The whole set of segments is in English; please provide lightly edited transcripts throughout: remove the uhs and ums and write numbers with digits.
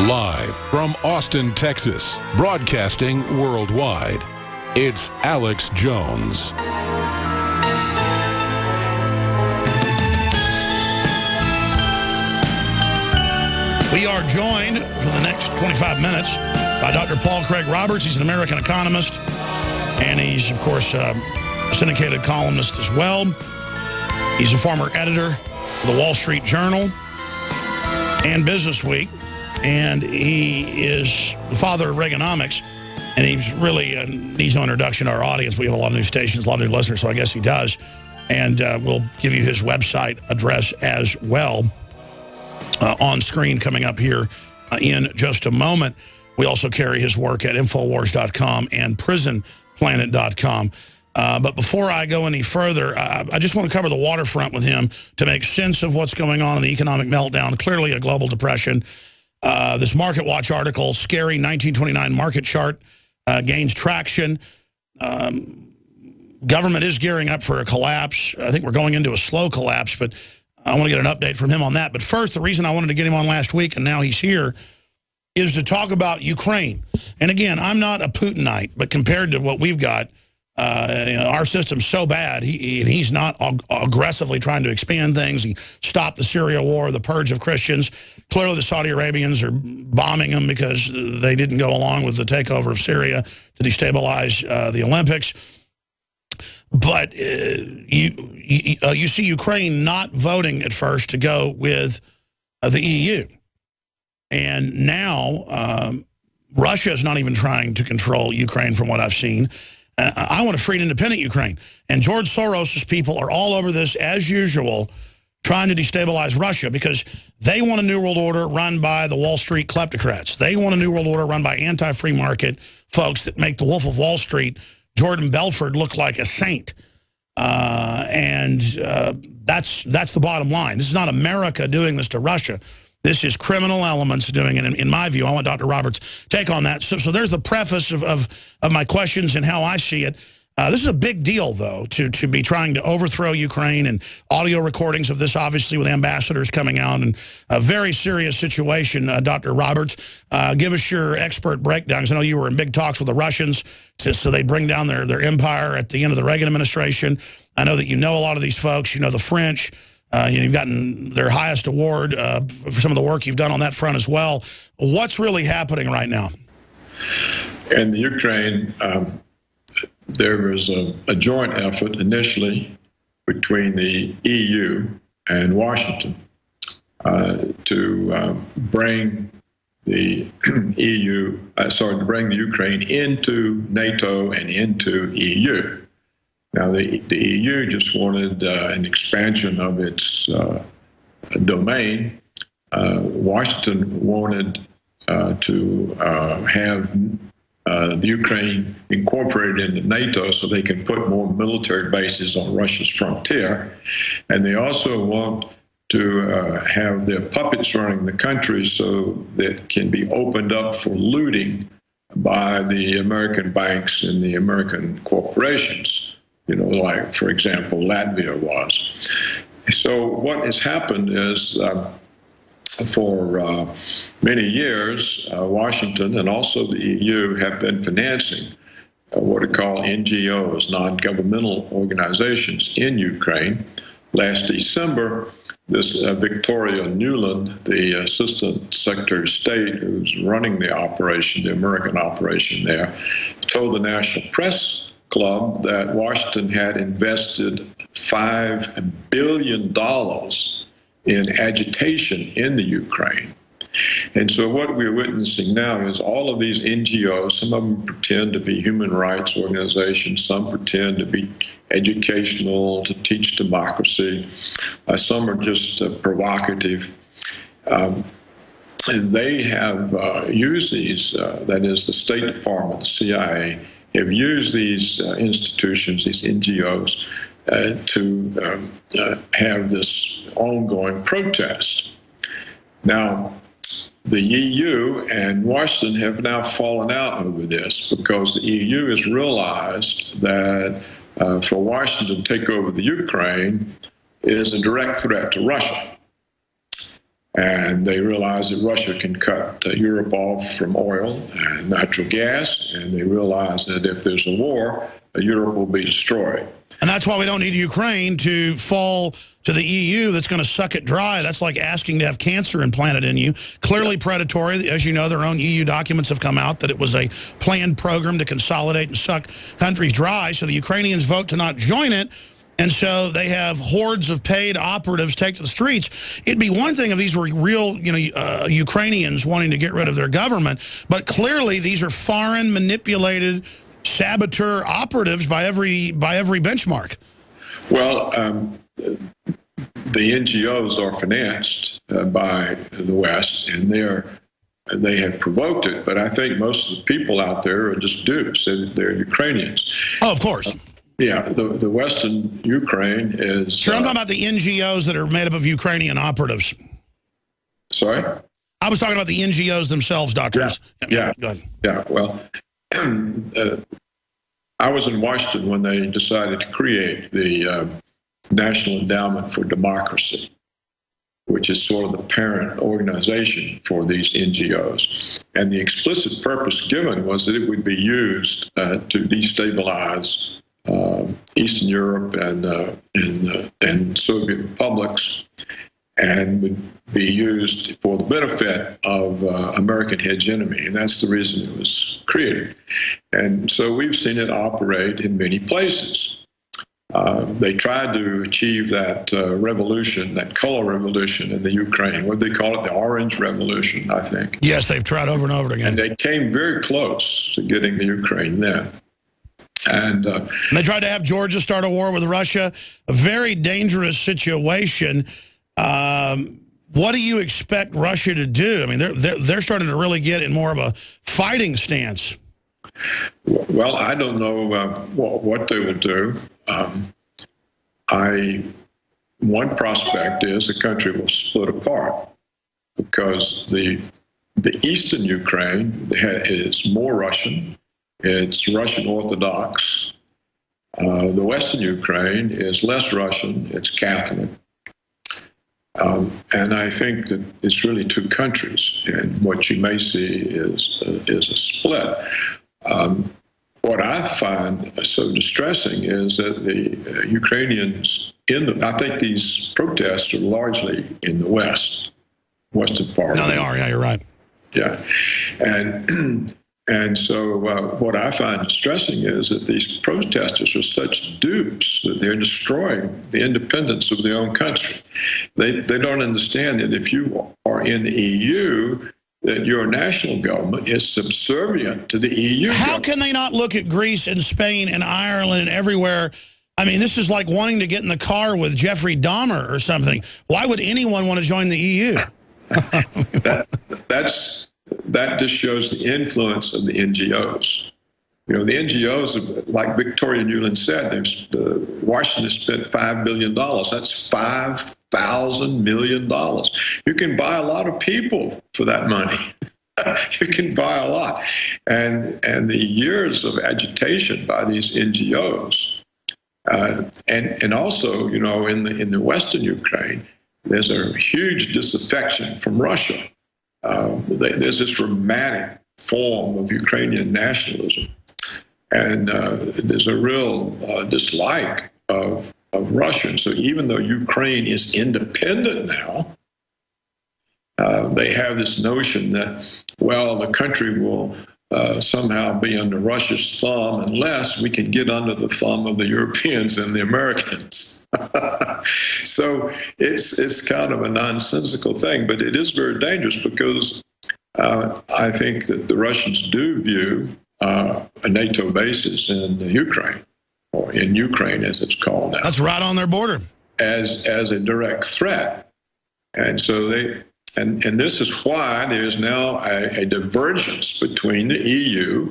Live from Austin, Texas, broadcasting worldwide, it's Alex Jones. We are joined for the next 25 minutes by Dr. Paul Craig Roberts. He's an American economist, and he's, of course, a syndicated columnist as well. He's a former editor of the Wall Street Journal and Business Week, and he is the father of Reaganomics, and he's really needs no introduction to our audience. We have a lot of new stations, a lot of new listeners, so I guess he does. And we'll give you his website address as well on screen coming up here in just a moment. We also carry his work at Infowars.com and PrisonPlanet.com. But before I go any further, I just want to cover the waterfront with him to make sense of what's going on in the economic meltdown, clearly a global depression. This Market Watch article, scary 1929 market chart, gains traction. Government is gearing up for a collapse. I think we're going into a slow collapse, but I want to get an update from him on that. But first, the reason I wanted to get him on last week, and now he's here, is to talk about Ukraine. And again, I'm not a Putinite, but compared to what we've got, our system's so bad, he's not aggressively trying to expand things. He stopped the Syria war, the purge of Christians. Clearly, the Saudi Arabians are bombing them because they didn't go along with the takeover of Syria to destabilize the Olympics. But you see Ukraine not voting at first to go with the EU. And now Russia is not even trying to control Ukraine from what I've seen. I want a free and independent Ukraine. And George Soros's people are all over this, as usual, trying to destabilize Russia because they want a new world order run by the Wall Street kleptocrats. They want a new world order run by anti-free market folks that make the Wolf of Wall Street, Jordan Belfort, look like a saint. That's the bottom line. This is not America doing this to Russia. This is criminal elements doing it. In my view, I want Dr. Roberts' take on that. So there's the preface of my questions and how I see it. This is a big deal, though, to be trying to overthrow Ukraine, and audio recordings of this, obviously, with ambassadors coming out, and a very serious situation. Dr. Roberts, give us your expert breakdown, because I know you were in big talks with the Russians so they bring down their empire at the end of the Reagan administration. I know that you know a lot of these folks. You know the French. You've gotten their highest award for some of the work you've done on that front as well. What's really happening right now? In the Ukraine, there was a joint effort initially between the EU and Washington to bring the to bring the Ukraine into NATO and into EU. Now, the EU just wanted an expansion of its domain. Washington wanted to have the Ukraine incorporated into NATO so they can put more military bases on Russia's frontier. And they also want to have their puppets running the country so that it can be opened up for looting by the American banks and the American corporations. You know, like, for example, Latvia was. So what has happened is for many years, Washington and also the EU have been financing what are called NGOs, non-governmental organizations, in Ukraine. Last December, this Victoria Nuland, the Assistant Secretary of State who's running the operation, the American operation there, told the National Press Club that Washington had invested $5 billion in agitation in the Ukraine. And so what we're witnessing now is all of these NGOs, some of them pretend to be human rights organizations, some pretend to be educational, to teach democracy, some are just provocative. And they have used these, that is the State Department, the CIA, have used these institutions, these NGOs, to have this ongoing protest. Now, the EU and Washington have now fallen out over this because the EU has realized that for Washington to take over the Ukraine is a direct threat to Russia. And they realized that Russia can cut Europe off from oil and natural gas, and they realized that if there's a war, Europe will be destroyed. And that's why we don't need Ukraine to fall to the EU that's going to suck it dry. That's like asking to have cancer implanted in you. Clearly predatory. As you know, their own EU documents have come out that it was a planned program to consolidate and suck countries dry. So the Ukrainians vote to not join it. And so they have hordes of paid operatives take to the streets. It'd be one thing if these were real, Ukrainians wanting to get rid of their government. But clearly these are foreign, manipulated, saboteur operatives by every benchmark. Well, the NGOs are financed by the West, and they have provoked it. But I think most of the people out there are just dupes. They're Ukrainians. Oh, of course. Yeah, the Western Ukraine is... Sure, I'm talking about the NGOs that are made up of Ukrainian operatives. Sorry? I was talking about the NGOs themselves, doctors. Yeah. Go ahead. Yeah, well, I was in Washington when they decided to create the National Endowment for Democracy, which is sort of the parent organization for these NGOs. And the explicit purpose given was that it would be used to destabilize Eastern Europe and Soviet republics, and would be used for the benefit of American hegemony, and that's the reason it was created. And so we've seen it operate in many places. They tried to achieve that revolution, that color revolution in the Ukraine. What do they call it? The Orange Revolution, I think. Yes, they've tried over and over again. And they came very close to getting the Ukraine then. And they tried to have Georgia start a war with Russia. A very dangerous situation. What do you expect Russia to do? I mean, they're starting to really get in more of a fighting stance. Well, I don't know what they will do. One prospect is the country will split apart because the eastern Ukraine is more Russian. It's Russian Orthodox. The western Ukraine is less Russian. It's Catholic. And I think that it's really two countries, and what you may see is a split. What I find so distressing is that the Ukrainians I think these protests are largely in the western part. No, they are. Yeah, you're right. Yeah, and so what I find distressing is that these protesters are such dupes that they're destroying the independence of their own country. They don't understand that if you are in the EU, that your national government is subservient to the EU. How can they not look at Greece and Spain and Ireland and everywhere? I mean, this is like wanting to get in the car with Jeffrey Dahmer or something. Why would anyone want to join the EU? That just shows the influence of the NGOs. You know, the NGOs, like Victoria Nuland said, Washington spent $5 billion. That's $5,000 million. You can buy a lot of people for that money. You can buy a lot. And the years of agitation by these NGOs, and also, you know, in the Western Ukraine, there's a huge disaffection from Russia. There's this romantic form of Ukrainian nationalism, and there's a real dislike of Russia. So even though Ukraine is independent now, they have this notion that, well, the country will somehow be under Russia's thumb unless we can get under the thumb of the Europeans and the Americans. So it's kind of a nonsensical thing, but it is very dangerous because I think that the Russians do view a NATO bases in Ukraine, or in Ukraine as it's called now. That's right on their border. As a direct threat. And so and this is why there's now a divergence between the EU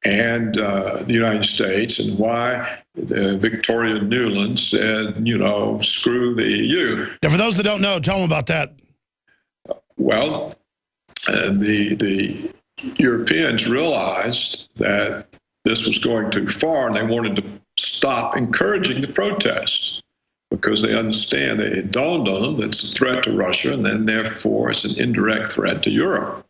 and the United States, and why Victoria Nuland said, you know, screw the EU. Yeah, for those that don't know, tell them about that. Well, the Europeans realized that this was going too far, and they wanted to stop encouraging the protests. because they understand that it dawned on them that it's a threat to Russia, and then therefore it's an indirect threat to Europe.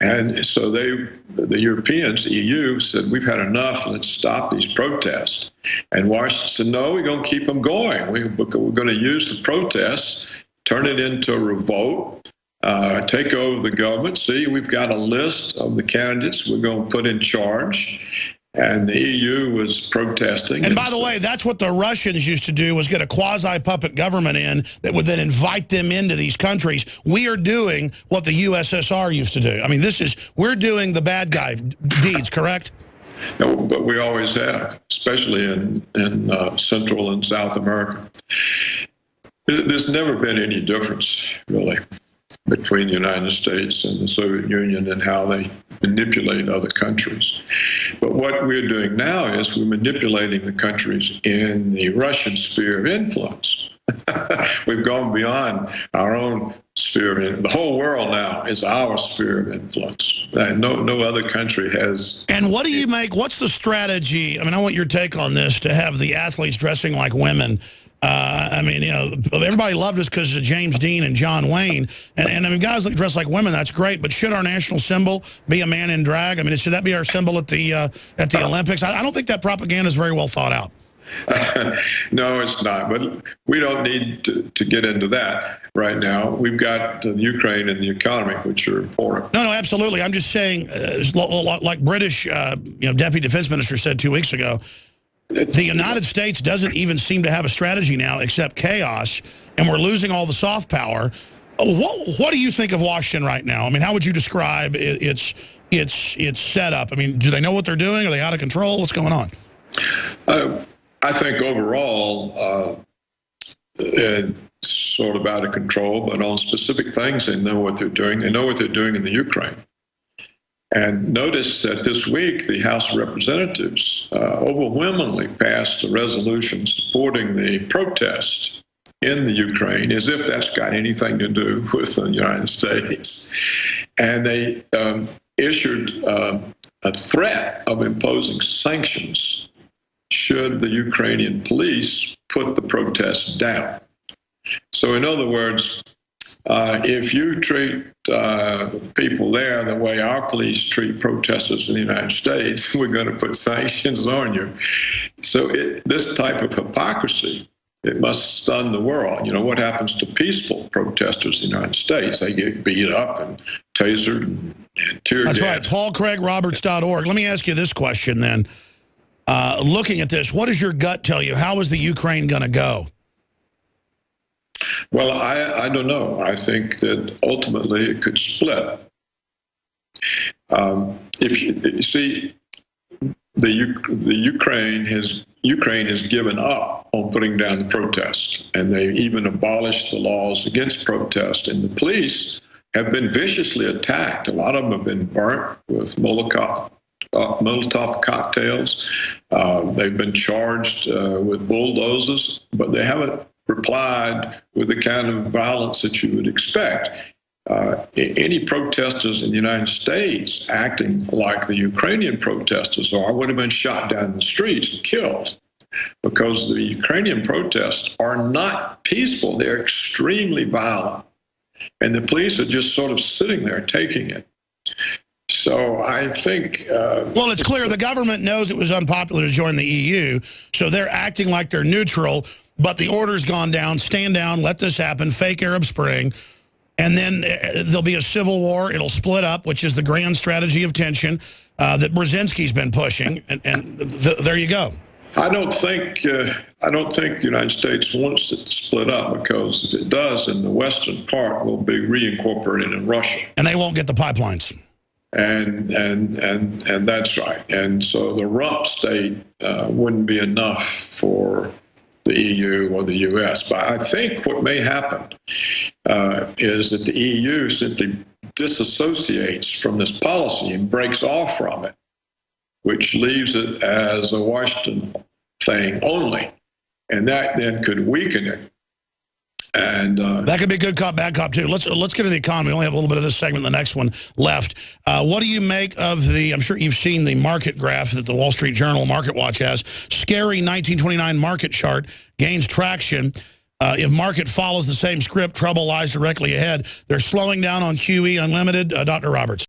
And so the Europeans, the EU, said, we've had enough, let's stop these protests. And Washington said, no, we're going to keep them going. We're going to use the protests, turn it into a revolt, take over the government. See, we've got a list of the candidates we're going to put in charge. And the EU was protesting. And by the way, that's what the Russians used to do, was get a quasi-puppet government in that would then invite them into these countries. We are doing what the USSR used to do. I mean, we're doing the bad guy deeds, correct? No, but we always have, especially in Central and South America. There's never been any difference, really, between the United States and the Soviet Union and how they manipulate other countries. But what we're doing now is we're manipulating the countries in the Russian sphere of influence. We've gone beyond our own sphere of influence. The whole world now is our sphere of influence. No other country has. And what do you make, what's the strategy? I mean, I want your take on this, to have the athletes dressing like women. I mean, you know, everybody loved us because of James Dean and John Wayne. And I mean, guys that dress like women, that's great. But should our national symbol be a man in drag? I mean, should that be our symbol at the Olympics? I don't think that propaganda is very well thought out. No, it's not. But we don't need to get into that right now. We've got the Ukraine and the economy, which are important. No, absolutely. I'm just saying, like British Deputy Defense Minister said 2 weeks ago, the United States doesn't even seem to have a strategy now except chaos, and we're losing all the soft power. What do you think of Washington right now? I mean, how would you describe its setup? I mean, do they know what they're doing? Are they out of control? What's going on? I think overall, it's sort of out of control, but on specific things, they know what they're doing. They know what they're doing in the Ukraine. And notice that this week, the House of Representatives overwhelmingly passed a resolution supporting the protest in the Ukraine, as if that's got anything to do with the United States. And they issued a threat of imposing sanctions should the Ukrainian police put the protests down. So in other words, if you treat people there the way our police treat protesters in the United States, we're going to put sanctions on you. So this type of hypocrisy, it must stun the world. You know, what happens to peaceful protesters in the United States? They get beat up and tasered and tear gas. That's right, PaulCraigRoberts.org. Let me ask you this question then. Looking at this, what does your gut tell you? How is the Ukraine going to go? Well, I don't know. I think that ultimately it could split. If you see, the Ukraine has given up on putting down the protest, and they even abolished the laws against protest. And the police have been viciously attacked. A lot of them have been burnt with Molotov cocktails. They've been charged with bulldozers, but they haven't replied with the kind of violence that you would expect. Any protesters in the United States acting like the Ukrainian protesters are would have been shot down in the streets and killed, because the Ukrainian protests are not peaceful. They're extremely violent. And the police are just sort of sitting there taking it. So I think... well, it's clear the government knows it was unpopular to join the EU, so they're acting like they're neutral, but the order's gone down, stand down, let this happen, fake Arab Spring, and then there'll be a civil war. It'll split up, which is the grand strategy of tension that Brzezinski's been pushing, and there you go. I don't think the United States wants it to split up, because if it does, then the western part will be reincorporated in Russia. And they won't get the pipelines. And that's right. And so the rump state wouldn't be enough for the EU or the US. But I think what may happen is that the EU simply disassociates from this policy and breaks off from it, which leaves it as a Washington thing only. And that then could weaken it. And that could be good cop, bad cop, too. Let's get to the economy. We only have a little bit of this segment, the next one left. What do you make of the, I'm sure you've seen the market graph that the Wall Street Journal Market Watch has. Scary 1929 market chart gains traction. If market follows the same script, trouble lies directly ahead. They're slowing down on QE Unlimited. Dr. Roberts.